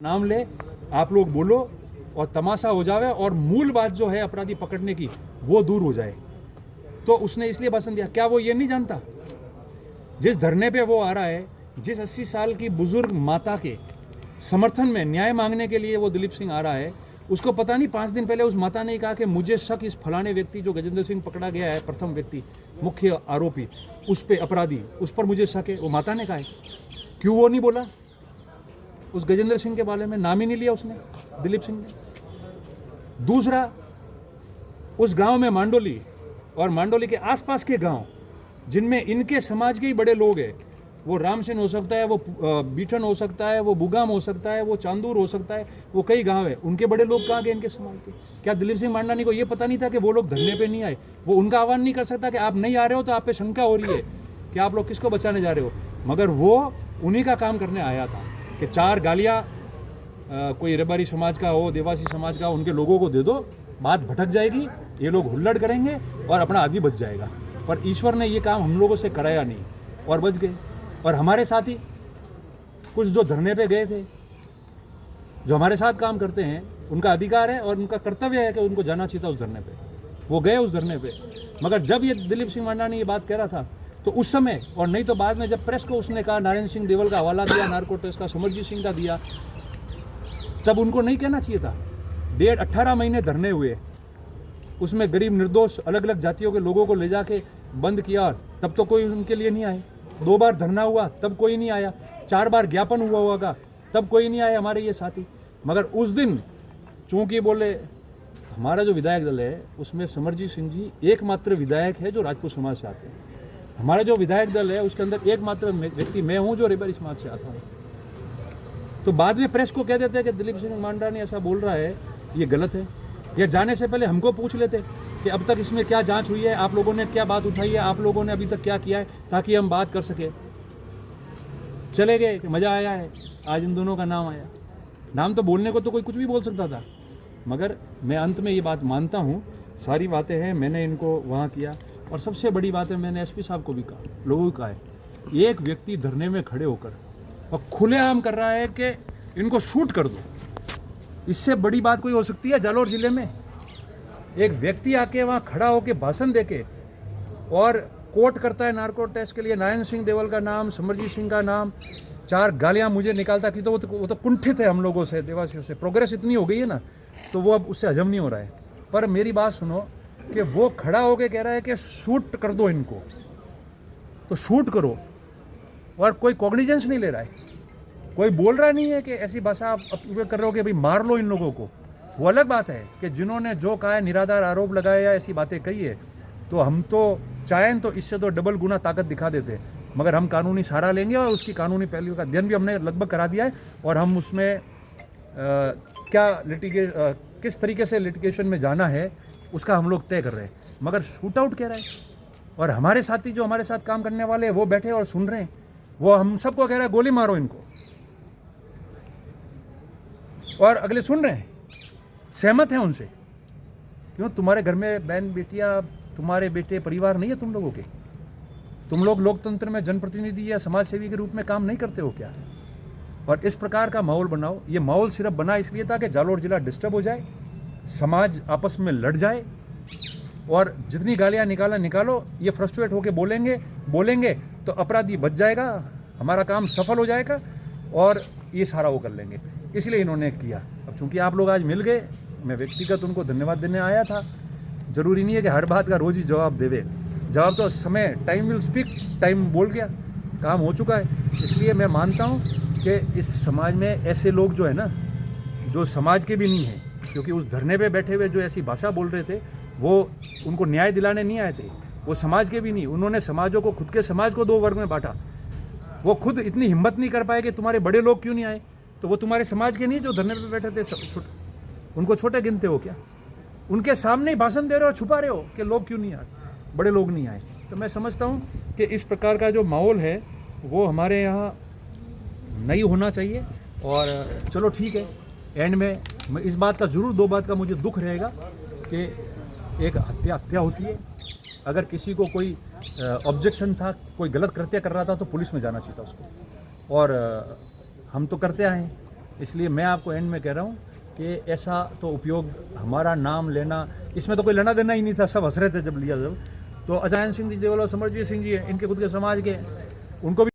नाम ले, आप लोग बोलो और तमाशा हो जावे और मूल बात जो है अपराधी पकड़ने की वो दूर हो जाए। तो उसने इसलिए भाषण दिया। क्या वो ये नहीं जानता जिस धरने पे वो आ रहा है, जिस 80 साल की बुजुर्ग माता के समर्थन में न्याय मांगने के लिए वो दिलीप सिंह आ रहा है, उसको पता नहीं 5 दिन पहले उस माता ने कहा कि मुझे शक इस फलाने व्यक्ति जो गजेंद्र सिंह पकड़ा गया है, प्रथम व्यक्ति मुख्य आरोपी, उस पे अपराधी, उस पर मुझे शक है। वो माता ने कहा है, क्यों वो नहीं बोला? उस गजेंद्र सिंह के बारे में नाम ही नहीं लिया उसने, दिलीप सिंह ने। दूसरा, उस गांव में मांडोली और मांडोली के आसपास के गांव जिनमें इनके समाज के ही बड़े लोग हैं, वो रामसेन हो सकता है, वो बीठन हो सकता है, वो बुगाम हो सकता है, वो चांदूर हो सकता है, वो कई गांव है, उनके बड़े लोग कहाँ गए इनके समाज के? क्या दिलीप सिंह मांडानी को ये पता नहीं था कि वो लोग धरने पे नहीं आए? वो उनका आह्वान नहीं कर सकता कि आप नहीं आ रहे हो तो आप पे शंका हो रही है कि आप लोग किसको बचाने जा रहे हो? मगर वो उन्हीं का काम करने आया था कि 4 गालियाँ कोई रेबारी समाज का हो, देवासी समाज का, उनके लोगों को दे दो, बात भटक जाएगी, ये लोग हुल्लड़ करेंगे और अपना आदमी बच जाएगा। पर ईश्वर ने ये काम हम लोगों से कराया नहीं और बच गए। और हमारे साथी कुछ जो धरने पे गए थे, जो हमारे साथ काम करते हैं, उनका अधिकार है और उनका कर्तव्य है कि उनको जाना चाहिए था उस धरने पे। वो गए उस धरने पे। मगर जब ये दिलीप सिंह मांडानी ये बात कह रहा था तो उस समय, और नहीं तो बाद में जब प्रेस को उसने कहा, नारायण सिंह देवल का हवाला दिया, नार्को टेस्ट का, समरजीत सिंह का दिया, तब उनको नहीं कहना चाहिए था। 18 महीने धरने हुए, उसमें गरीब निर्दोष अलग अलग जातियों के लोगों को ले जाके बंद किया, तब तो कोई उनके लिए नहीं आए। 2 बार धरना हुआ तब कोई नहीं आया, 4 बार ज्ञापन हुआ होगा तब कोई नहीं आया हमारे ये साथी। मगर उस दिन चूंकि बोले हमारा जो विधायक दल है उसमें समरजीत सिंह जी एकमात्र विधायक है जो राजपूत समाज से आते हैं। हमारा जो विधायक दल है उसके अंदर एकमात्र व्यक्ति मैं हूँ जो रेबारी समाज से आता हूँ। तो बाद में प्रेस को कह देते हैं कि दिलीप सिंह मांडानी ऐसा बोल रहा है, ये गलत है। या जाने से पहले हमको पूछ लेते कि अब तक इसमें क्या जांच हुई है, आप लोगों ने क्या बात उठाई है, आप लोगों ने अभी तक क्या किया है, ताकि हम बात कर सके। चले गए कि मज़ा आया है, आज इन दोनों का नाम आया। नाम तो बोलने को तो कोई कुछ भी बोल सकता था, मगर मैं अंत में ये बात मानता हूँ, सारी बातें हैं, मैंने इनको वहाँ किया। और सबसे बड़ी बात है, मैंने एसपी साहब को भी कहा, लोगों को कहा है, एक व्यक्ति धरने में खड़े होकर और खुलेआम कर रहा है कि इनको शूट कर दो। इससे बड़ी बात कोई हो सकती है? जालौर जिले में एक व्यक्ति आके वहाँ खड़ा होकर भाषण देके और कोट करता है नार्को टेस्ट के लिए नारायण सिंह देवल का नाम, समरजीत सिंह का नाम, 4 गालियाँ मुझे निकालता कि तो वो तो कुंठित है हम लोगों से, देवासियों से। प्रोग्रेस इतनी हो गई है ना, तो वो अब उससे हजम नहीं हो रहा है। पर मेरी बात सुनो कि वो खड़ा होकर कह रहा है कि शूट कर दो इनको, तो शूट करो, और कोई कॉग्निजेंस नहीं ले रहा है, कोई बोल रहा नहीं है कि ऐसी भाषा आप उपयोग कर रहे हो कि भाई मार लो इन लोगों को। वो अलग बात है कि जिन्होंने जो कहा है, निराधार आरोप लगाया या ऐसी बातें कही है, तो हम तो चाहें तो इससे तो डबल गुना ताकत दिखा देते, मगर हम कानूनी सहारा लेंगे और उसकी कानूनी पहलुओं का अध्ययन भी हमने लगभग करा दिया है। और हम उसमें किस तरीके से लिटिगेशन में जाना है उसका हम लोग तय कर रहे हैं। मगर शूट आउट कह रहा है, और हमारे साथी जो हमारे साथ काम करने वाले हैं वो बैठे और सुन रहे हैं। वो हम सबको कह रहा है गोली मारो इनको, और अगले सुन रहे हैं, सहमत हैं उनसे। क्यों? तुम्हारे घर में बहन बेटियां, तुम्हारे बेटे, परिवार नहीं है तुम लोगों के? तुम लोग लोकतंत्र में जनप्रतिनिधि या समाज सेवी के रूप में काम नहीं करते हो क्या? और इस प्रकार का माहौल बनाओ। ये माहौल सिर्फ बना इसलिए था कि जालौर जिला डिस्टर्ब हो जाए, समाज आपस में लड़ जाए, और जितनी गालियाँ निकालो, ये फ्रस्ट्रेट होकर बोलेंगे तो अपराधी बच जाएगा, हमारा काम सफल हो जाएगा और ये सारा वो कर लेंगे। इसलिए इन्होंने किया। अब चूंकि आप लोग आज मिल गए, मैं व्यक्तिगत उनको धन्यवाद देने आया था। ज़रूरी नहीं है कि हर बात का रोज़ ही जवाब देवे। जवाब तो समय, टाइम विल स्पीक, टाइम बोल गया, काम हो चुका है। इसलिए मैं मानता हूँ कि इस समाज में ऐसे लोग जो है ना, जो समाज के भी नहीं हैं, क्योंकि उस धरने पे बैठे हुए जो ऐसी भाषा बोल रहे थे, वो उनको न्याय दिलाने नहीं आए थे, वो समाज के भी नहीं। उन्होंने समाजों को, खुद के समाज को 2 वर्ग में बांटा। वो खुद इतनी हिम्मत नहीं कर पाए कि तुम्हारे बड़े लोग क्यों नहीं आए, तो वो तुम्हारे समाज के नहीं जो धरने पे बैठे थे, उनको छोटे गिनते हो क्या? उनके सामने ही भाषण दे रहे हो, छुपा रहे हो कि लोग क्यों नहीं आए, बड़े लोग नहीं आए। तो मैं समझता हूँ कि इस प्रकार का जो माहौल है वो हमारे यहाँ नहीं होना चाहिए। और चलो ठीक है, एंड में मैं इस बात का ज़रूर, 2 बात का मुझे दुख रहेगा कि एक हत्या होती है। अगर किसी को कोई ऑब्जेक्शन था, कोई गलत कृत्य कर रहा था, तो पुलिस में जाना चाहिए था उसको। और हम तो करते आए हैं, इसलिए मैं आपको एंड में कह रहा हूँ कि ऐसा तो उपयोग, हमारा नाम लेना, इसमें तो कोई लेना देना ही नहीं था, सब हंस रहे थे जब लिया जब। तो अजायन सिंह जी, देवल और समरजीत सिंह जी है, इनके खुद के समाज के, उनको भी